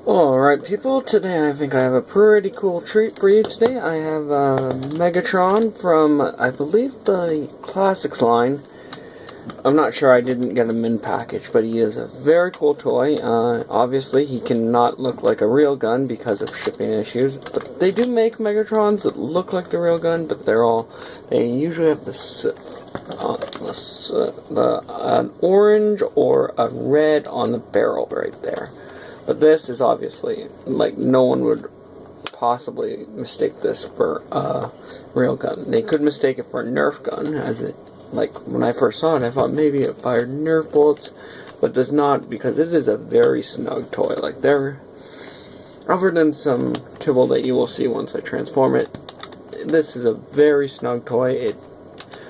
Alright people, today I think I have a pretty cool treat for you today. I have Megatron from, I believe, the Classics line. I'm not sure, I didn't get him in package, but he is a very cool toy. Obviously he cannot look like a real gun because of shipping issues, but they do make Megatrons that look like the real gun, but they usually have an orange or a red on the barrel right there. But this is obviously, like, no one would possibly mistake this for a real gun. They could mistake it for a Nerf gun, as it, like, when I first saw it, I thought maybe it fired Nerf bullets, but does not, because it is a very snug toy. Like, other than some kibble that you will see once I transform it, this is a very snug toy. It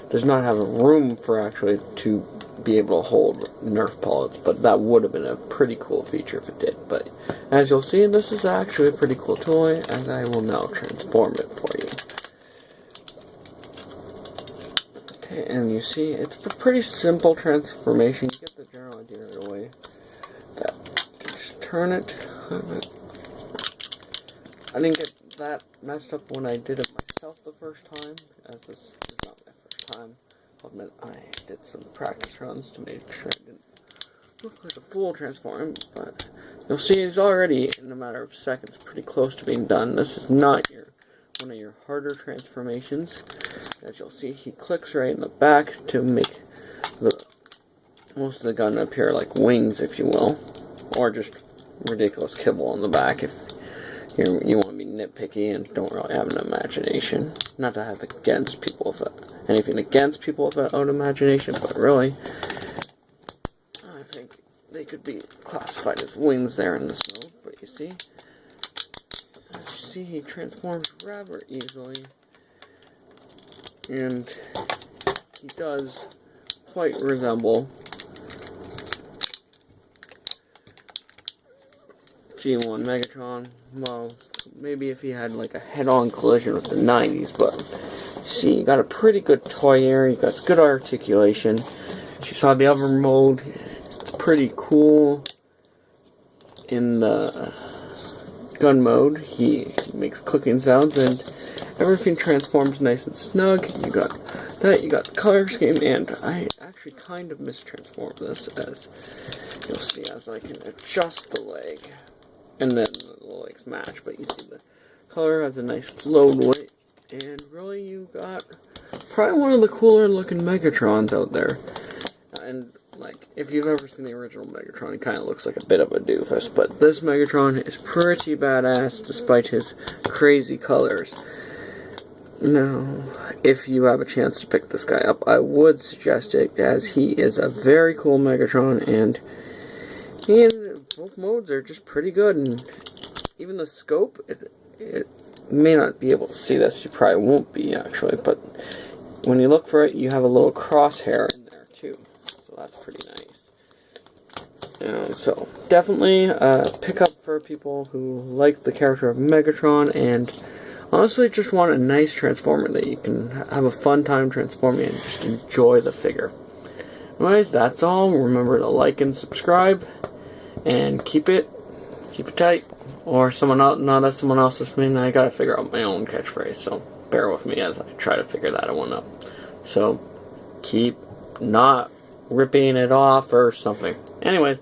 does not have a room for actually to be able to hold Nerf bullets, but that would have been a pretty cool feature if it did. But as you'll see, this is actually a pretty cool toy, and I will now transform it for you. Okay, and you see, it's a pretty simple transformation. You get the general idea right away. Just turn it. I didn't get that messed up when I did it myself the first time, as this is not my first time. I'll admit I did some practice runs to make sure it didn't look like a full transform, but you'll see he's already, in a matter of seconds, pretty close to being done. This is not one of your harder transformations. As you'll see, he clicks right in the back to make most of the gun appear like wings, if you will, or just ridiculous kibble on the back if you want to be nitpicky and don't really have an imagination. Not to have anything against people without imagination, but really, I think they could be classified as wings there in this mode. But you see, as you see, he transforms rather easily, and he does quite resemble G1 Megatron. Well, maybe if he had like a head-on collision with the 90s, but see, you got a pretty good toy here. You got good articulation. As you saw the other mode, it's pretty cool. In the gun mode, he makes clicking sounds, and everything transforms nice and snug. You got that, you got the color scheme, and I actually kind of mistransformed this, as you'll see as I can adjust the leg. And then the legs match, but you see the color has a nice flowed weight, and really you got probably one of the cooler looking Megatrons out there. And like, if you've ever seen the original Megatron, he kind of looks like a bit of a doofus, but this Megatron is pretty badass despite his crazy colors. Now, if you have a chance to pick this guy up, I would suggest it, as he is a very cool Megatron, and both modes are just pretty good. And even the scope, it may not be able to see this, you probably won't be actually, but when you look for it, you have a little crosshair in there too, so that's pretty nice. And so definitely pick up for people who like the character of Megatron and honestly just want a nice transformer that you can have a fun time transforming and just enjoy the figure. Anyways, that's all. Remember to like and subscribe, and keep it tight. Or someone else, no, that's someone else's thing. I gotta figure out my own catchphrase, so bear with me as I try to figure that one out. So keep not ripping it off or something. Anyways,